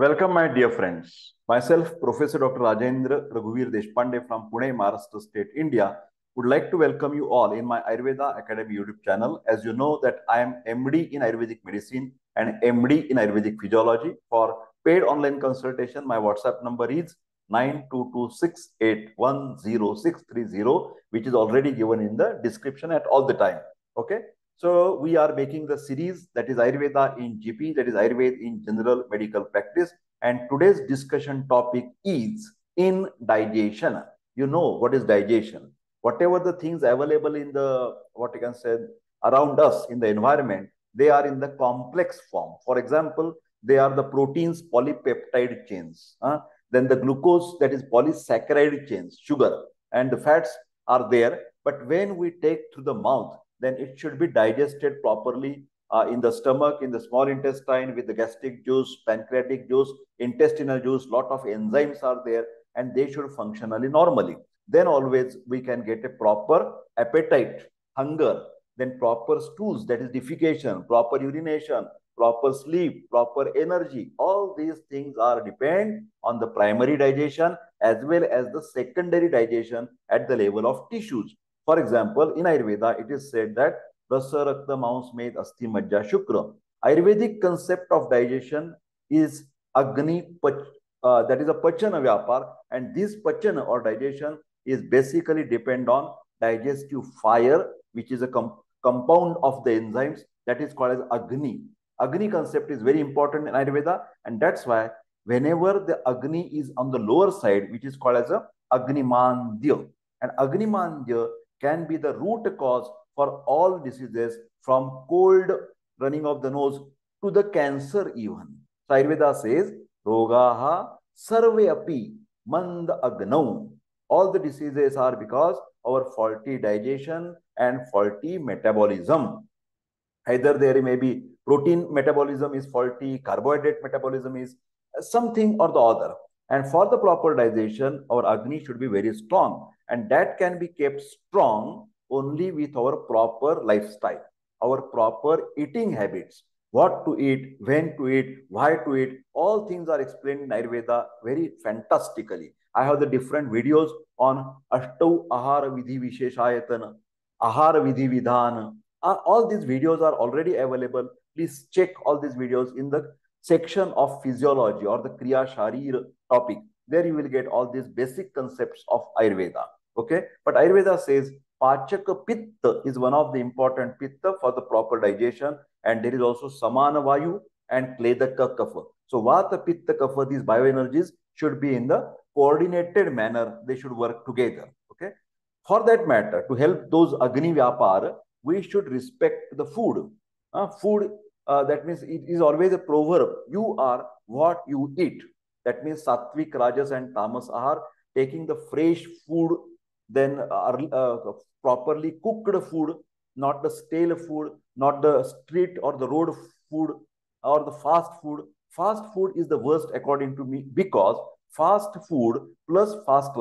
Welcome, my dear friends. Myself, Professor Dr. Rajendra Raghuveer Deshpande from Pune, Maharashtra State, India, would like to welcome you all in my Ayurveda Academy YouTube channel. As you know that I am MD in Ayurvedic Medicine and MD in Ayurvedic Physiology. For paid online consultation, my WhatsApp number is 9226810630, which is already given in the description at all the time. Okay. So we are making the series that is Ayurveda in GP, that is Ayurveda in general medical practice. And today's discussion topic is indigestion. You know what is digestion. Whatever the things available in the, what you can say, around us in the environment, they are in the complex form. For example, they are the proteins, polypeptide chains. Then the glucose, that is polysaccharide chains, sugar, and the fats are there. But when we take through the mouth, then it should be digested properly in the stomach, in the small intestine with the gastric juice, pancreatic juice, intestinal juice, lot of enzymes are there and they should functionally normally. Then always we can get a proper appetite, hunger, then proper stools, that is defecation, proper urination, proper sleep, proper energy. All these things are depend on the primary digestion as well as the secondary digestion at the level of tissues. For example, in Ayurveda, it is said that Rasa Rakta Mans Med Asti Majja Shukra. Ayurvedic concept of digestion is Agni, that is a Pachana Vyapar, and this Pachana or digestion is basically depend on digestive fire, which is a compound of the enzymes that is called as Agni. Agni concept is very important in Ayurveda, and that's why whenever the Agni is on the lower side, which is called as a Agnimandya, and Agnimandya can be the root cause for all diseases from cold running of the nose to the cancer even. So Ayurveda says, Rogaha sarve api mand agnau. All the diseases are because our faulty digestion and faulty metabolism. Either there may be protein metabolism is faulty, carbohydrate metabolism is something or the other. And for the proper digestion, our Agni should be very strong. And that can be kept strong only with our proper lifestyle, our proper eating habits, what to eat, when to eat, why to eat. All things are explained in Ayurveda very fantastically. I have the different videos on Ashtau Ahara Vidhi Visheshayatana, Ahara Vidhi Vidhana. All these videos are already available. Please check all these videos in the section of physiology or the Kriya Sharir topic. There you will get all these basic concepts of Ayurveda. Okay, but Ayurveda says Pachaka Pitta is one of the important Pitta for the proper digestion, and there is also Samana Vayu and Kledaka Kapha. So Vata, Pitta, Kapha, these bioenergies should be in the coordinated manner. They should work together. Okay, for that matter, to help those Agni Vyapar, we should respect the food. That means it is always a proverb. You are what you eat. That means Sattvic, Rajas, and Tamas are taking the fresh food, then properly cooked food, not the stale food, not the street or the road food or the fast food. Fast food is the worst according to me because fast food plus fast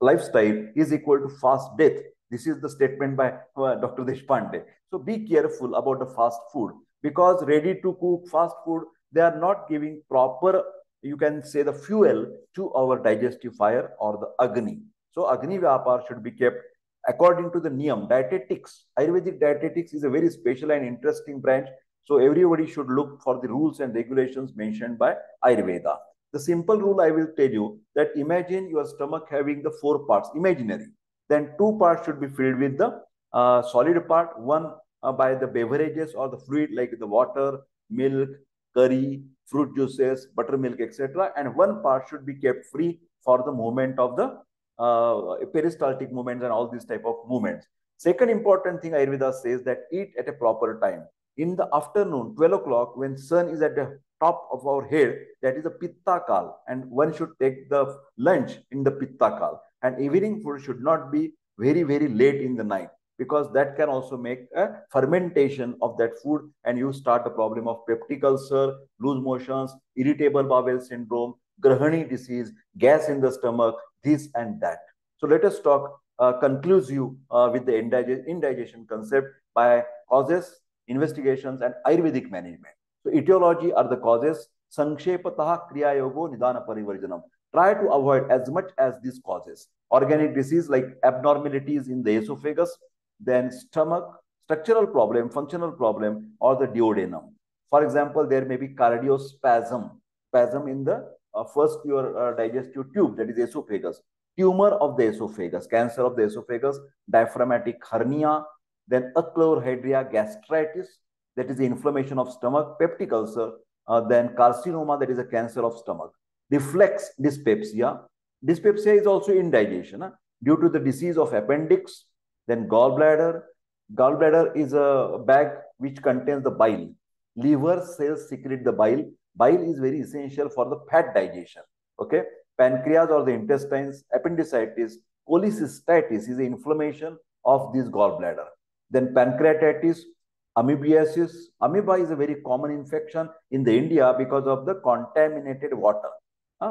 lifestyle is equal to fast death. This is the statement by Dr. Deshpande. So be careful about the fast food because ready to cook fast food, they are not giving proper, you can say, the fuel to our digestive fire or the Agni. So Agni Vyapar should be kept according to the Niyam. Dietetics, Ayurvedic dietetics is a very special and interesting branch. So everybody should look for the rules and regulations mentioned by Ayurveda. The simple rule I will tell you that imagine your stomach having the 4 parts, imaginary. Then 2 parts should be filled with the solid part, one by the beverages or the fluid like the water, milk, curry, fruit juices, buttermilk, etc. And 1 part should be kept free for the movement of the peristaltic movements and all these type of movements. Second important thing Ayurveda says that eat at a proper time. In the afternoon, 12 o'clock, when sun is at the top of our head, that is a Pitta Kal, and one should take the lunch in the Pitta Kal. And evening food should not be very, very late in the night because that can also make a fermentation of that food and you start the problem of peptic ulcer, loose motions, irritable bowel syndrome, Grahani disease, gas in the stomach, this and that. So let us talk conclusive with the indigestion concept by causes, investigations, and Ayurvedic management. So etiology are the causes, Sankshepatāh kriyayogo nidana parivarjanam. Try to avoid as much as these causes. Organic disease like abnormalities in the esophagus, then stomach, structural problem, functional problem, or the duodenum. For example, there may be cardiospasm, spasm in the first your digestive tube, that is esophagus, tumor of the esophagus, cancer of the esophagus, diaphragmatic hernia, then achlorhydria gastritis, that is the inflammation of stomach, peptic ulcer, then carcinoma, that is a cancer of stomach, reflex dyspepsia. Dyspepsia is also indigestion due to the disease of appendix, then gallbladder. Gallbladder is a bag which contains the bile. Liver cells secrete the bile. Bile is very essential for the fat digestion. Okay. Pancreas or the intestines, appendicitis, cholecystitis is the inflammation of this gallbladder. Then pancreatitis, amoebiasis. Amoeba is a very common infection in the India because of the contaminated water.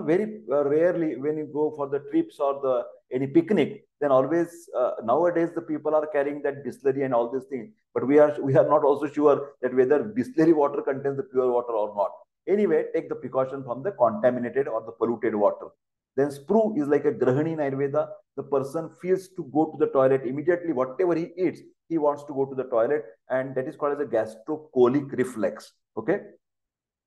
Very rarely when you go for the trips or the any picnic, then always nowadays the people are carrying that distillery and all these things. But we are not also sure that whether distillery water contains the pure water or not. Anyway, take the precaution from the contaminated or the polluted water. Then sprue is like a grahani in Ayurveda. The person feels to go to the toilet immediately. Whatever he eats, he wants to go to the toilet, and that is called as a gastrocolic reflex. Okay.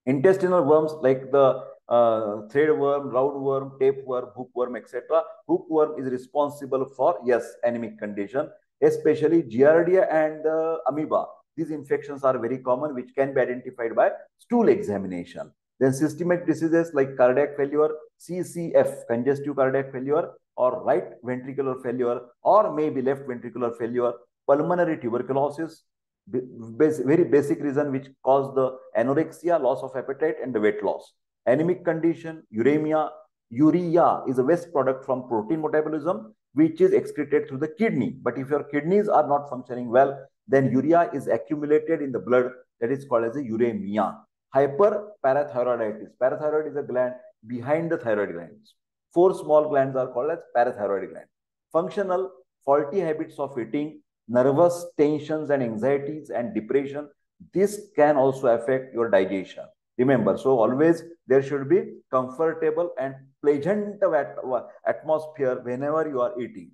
Intestinal worms like the threadworm, roundworm, tapeworm, hookworm, etc. Hookworm is responsible for, yes, anemic condition, especially Giardia and amoeba. These infections are very common, which can be identified by stool examination. Then systemic diseases like cardiac failure, CCF, congestive cardiac failure, or right ventricular failure, or maybe left ventricular failure, pulmonary tuberculosis, very basic reason which cause the anorexia, loss of appetite, and the weight loss. Anemic condition, uremia. Urea is a waste product from protein metabolism, which is excreted through the kidney. But if your kidneys are not functioning well, then urea is accumulated in the blood. That is called as a uremia. Hyperparathyroiditis. Parathyroid is a gland behind the thyroid glands. 4 small glands are called as parathyroid gland. Functional, faulty habits of eating, nervous tensions and anxieties and depression. This can also affect your digestion. Remember, so always there should be comfortable and pleasant atmosphere whenever you are eating.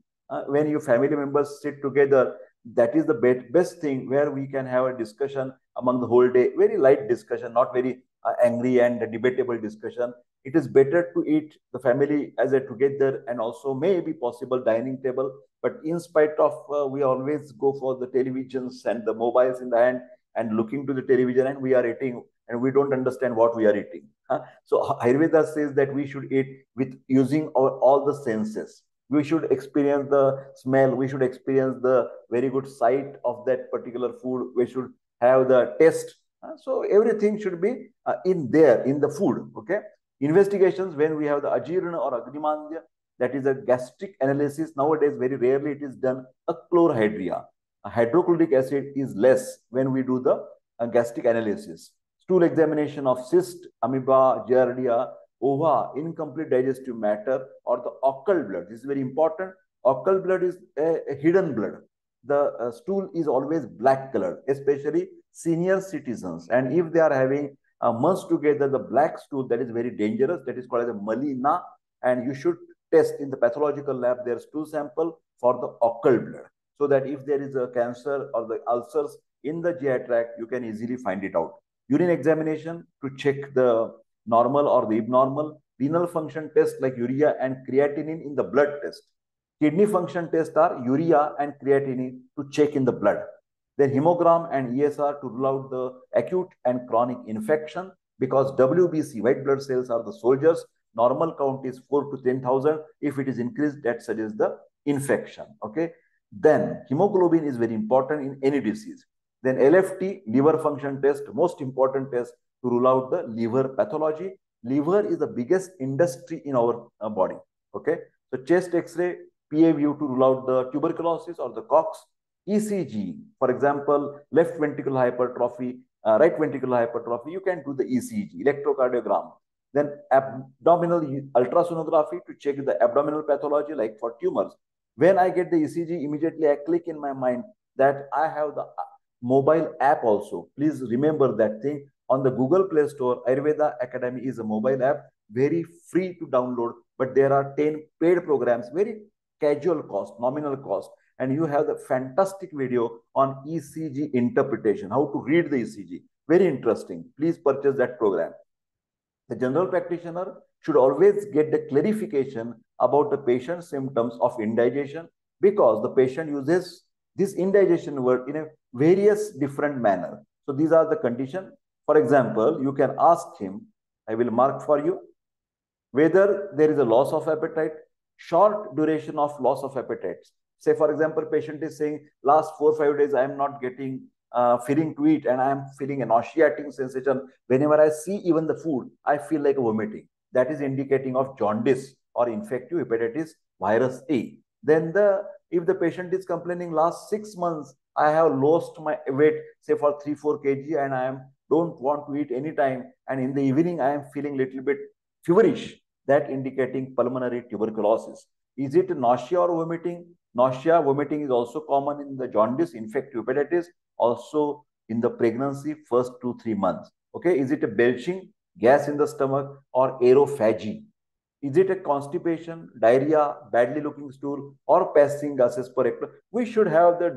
When your family members sit together, that is the best thing where we can have a discussion among the whole day. Very light discussion, not very angry and debatable discussion. It is better to eat the family as a together, and also maybe possible dining table. But in spite of, we always go for the televisions and the mobiles in the hand and looking to the television, and we are eating and we don't understand what we are eating. So Ayurveda says that we should eat with using all the senses. We should experience the smell. We should experience the very good sight of that particular food. We should have the taste. So everything should be in there, in the food. Okay. Investigations when we have the Ajirna or Agrimandya, that is a gastric analysis. Nowadays, very rarely it is done. Achlorhydria. Hydrochloric acid is less when we do the gastric analysis. Stool examination of cyst, amoeba, giardia, ova, incomplete digestive matter, or the occult blood. This is very important. Occult blood is a hidden blood. The stool is always black color, especially senior citizens. And if they are having merged together the black stool, that is very dangerous. That is called as a malina. And you should test in the pathological lab their stool sample for the occult blood, so that if there is a cancer or the ulcers in the GI tract, you can easily find it out. Urine examination to check the normal or the abnormal. Renal function test like urea and creatinine in the blood test. Kidney function test are urea and creatinine to check in the blood. Then hemogram and ESR to rule out the acute and chronic infection, because WBC, white blood cells, are the soldiers. Normal count is 4 to 10,000. If it is increased, that suggests the infection. Okay. Then hemoglobin is very important in any disease. Then LFT, liver function test, most important test to rule out the liver pathology. Liver is the biggest industry in our body. Okay. So chest X-ray, PA view to rule out the tuberculosis or the COX. ECG, for example, left ventricular hypertrophy, right ventricular hypertrophy, you can do the ECG, electrocardiogram. Then abdominal ultrasonography to check the abdominal pathology like for tumors. When I get the ECG, immediately I click in my mind that I have the mobile app also. Please remember that thing. on the Google Play Store. Ayurveda Academy is a mobile app, very free to download, but there are 10 paid programs, very casual cost, nominal cost. And you have the fantastic video on ECG interpretation, how to read the ECG. Very interesting. Please purchase that program. The general practitioner should always get the clarification about the patient's symptoms of indigestion, because the patient uses this indigestion word in a various different manner. So these are the conditions. For example, you can ask him, I will mark for you, whether there is a loss of appetite, short duration of loss of appetite. Say, for example, patient is saying, last 4 or 5 days, I am not getting feeling to eat, and I am feeling a nauseating sensation. Whenever I see even the food, I feel like vomiting. That is indicating of jaundice or infective hepatitis virus A. Then if the patient is complaining, last 6 months, I have lost my weight, say for 3-4 kg, and I don't want to eat anytime. And in the evening, I am feeling little bit feverish, that indicating pulmonary tuberculosis. Is it nausea or vomiting? Nausea, vomiting is also common in the jaundice, infective hepatitis, also in the pregnancy first 2-3 months. Okay, is it a belching, gas in the stomach, or aerophagy? Is it a constipation, diarrhea, badly looking stool, or passing gases per hectare? We should have the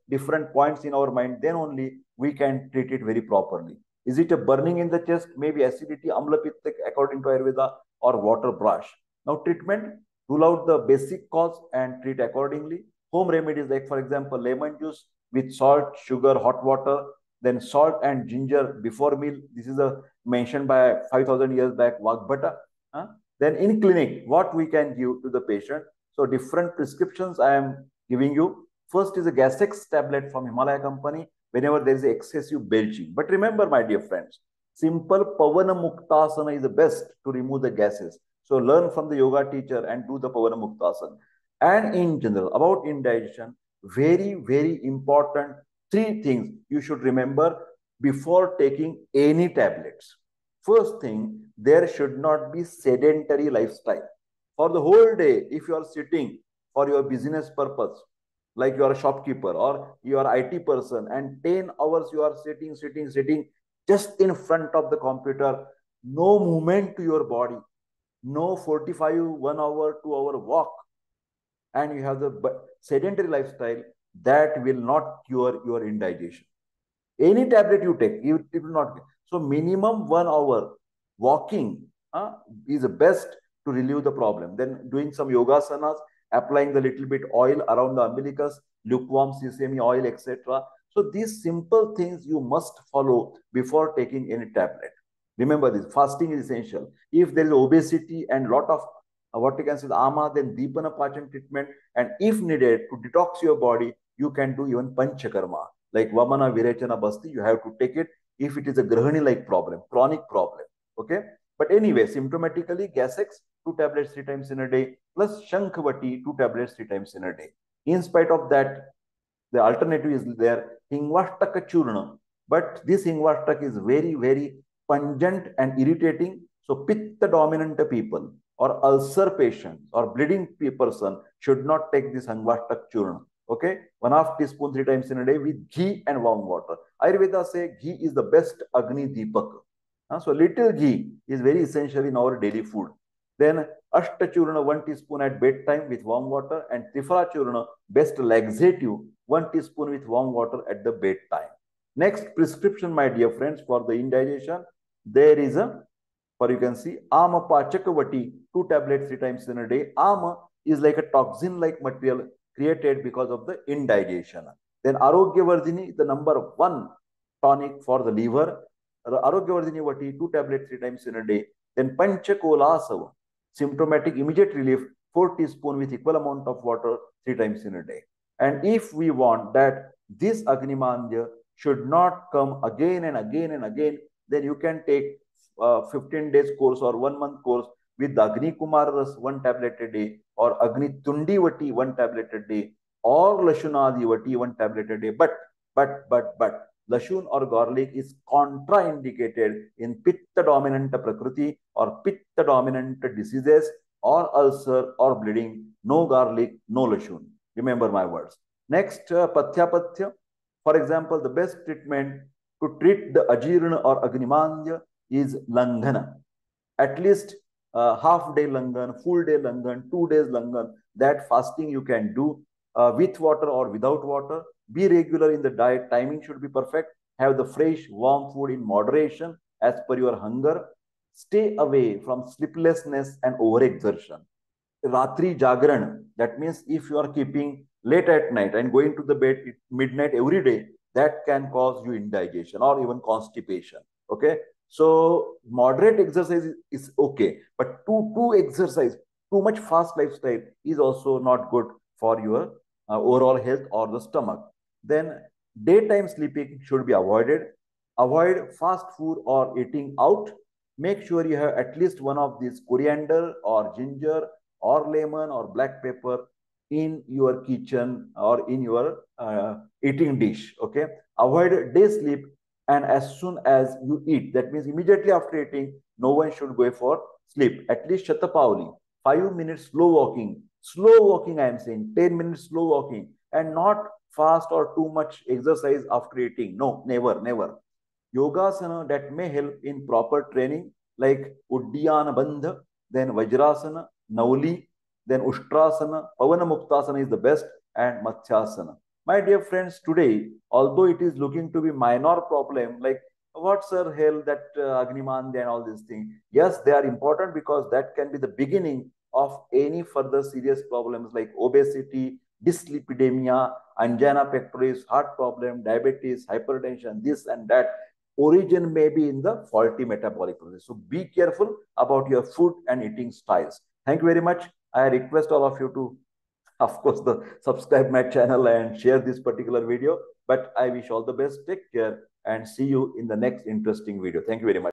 different points in our mind. Then only we can treat it very properly. Is it a burning in the chest? Maybe acidity, amla pitta according to Ayurveda, or water brush. Now treatment, rule out the basic cause and treat accordingly. Home remedies like, for example, lemon juice with salt, sugar, hot water, then salt and ginger before meal. This is mentioned by 5,000 years back, Vagbhata. Then in clinic, what we can give to the patient. So different prescriptions I am giving you. First is a Gas-X tablet from Himalaya company whenever there is excessive belching. But remember, my dear friends, simple Pavana Muktasana is the best to remove the gases. So learn from the yoga teacher and do the Pavana Muktasana. And in general, about indigestion, very, very important 3 things you should remember before taking any tablets. First thing, there should not be sedentary lifestyle. For the whole day, if you are sitting for your business purpose, like you are a shopkeeper or you are IT person, and 10 hours you are sitting just in front of the computer, no movement to your body, no 45, 1 hour, 2 hour walk, and you have the sedentary lifestyle, that will not cure your indigestion. Any tablet you take, it will not. So minimum 1 hour walking is the best to relieve the problem. Then doing some yogasanas, applying the little bit oil around the umbilicus, lukewarm sesame oil, etc. So these simple things you must follow before taking any tablet. Remember this, fasting is essential. If there is obesity and lot of what you can say, ama, then deepana pachan treatment, and if needed to detox your body, you can do even panchakarma. Like Vamana, Virechana, Basti, you have to take it if it is a Grahani-like problem, chronic problem. Okay. But anyway, symptomatically, Gas-X, 2 tablets 3 times in a day, plus Shankhavati, 2 tablets 3 times in a day. In spite of that, the alternative is there, Hingvashtaka Churna. But this Hingvashtaka is very, very pungent and irritating. So Pitta dominant people or ulcer patients or bleeding person should not take this Hingvashtaka Churna. Okay, 1/2 teaspoon 3 times in a day with ghee and warm water. Ayurveda say ghee is the best Agni Deepak. So little ghee is very essential in our daily food. Then Ashtachurna 1 teaspoon at bedtime with warm water, and Trifala Churna, best laxative, 1 teaspoon with warm water at the bedtime. Next prescription, my dear friends, for the indigestion, there is you can see, Ama Pachakavati, 2 tablets 3 times in a day. Ama is like a toxin-like material created because of the indigestion. Then Arogyavardhini, the number 1 tonic for the liver. Arogyavardhini Vati, 2 tablets 3 times in a day. Then Panchakolasava, symptomatic immediate relief, 4 teaspoon with equal amount of water 3 times in a day. And if we want that this Agnimandya should not come again and again and again, then you can take 15 days course or 1 month course with the Agni Kumaras 1 tablet a day, or Agni Tundi Vati 1 tablet a day, or Lashunadi Vati 1 tablet a day. But Lashun or garlic is contraindicated in Pitta dominant Prakriti or Pitta dominant diseases or ulcer or bleeding. No garlic, no Lashun. Remember my words. Next, Pathya. For example, the best treatment To treat the ajirna or agrimandya is langhana. At least half day langan, full day langan, 2 days langan. That fasting you can do with water or without water. Be regular in the diet. Timing should be perfect. Have the fresh, warm food in moderation as per your hunger. Stay away from sleeplessness and overexertion. Ratri Jagran, that means if you are keeping late at night and going to the bed at midnight every day, that can cause you indigestion or even constipation. Okay. So moderate exercise is okay, but too exercise, too much fast lifestyle is also not good for your overall health or the stomach. Then daytime sleeping should be avoided. Avoid fast food or eating out. Make sure you have at least one of these coriander or ginger or lemon or black pepper in your kitchen or in your eating dish. Okay. Avoid day sleep, and as soon as you eat, that means immediately after eating, no one should go for sleep. At least Shatapavali, 5 minutes slow walking, I am saying 10 minutes slow walking, and not fast or too much exercise after eating. No, never, never. Yogasana that may help in proper training like Uddiyana Bandha, then Vajrasana, Nauli, then Ushtrasana, Pavana Muktasana is the best, and Matsyasana. My dear friends, today, although it is looking to be minor problem, like what's our health, that Agnimandya and all these things, yes, they are important because that can be the beginning of any further serious problems like obesity, dyslipidemia, angina pectoris, heart problem, diabetes, hypertension, this and that. Origin may be in the faulty metabolic process. So be careful about your food and eating styles. Thank you very much. I request all of you to, of course, subscribe my channel and share this particular video. But I wish all the best. Take care and see you in the next interesting video. Thank you very much.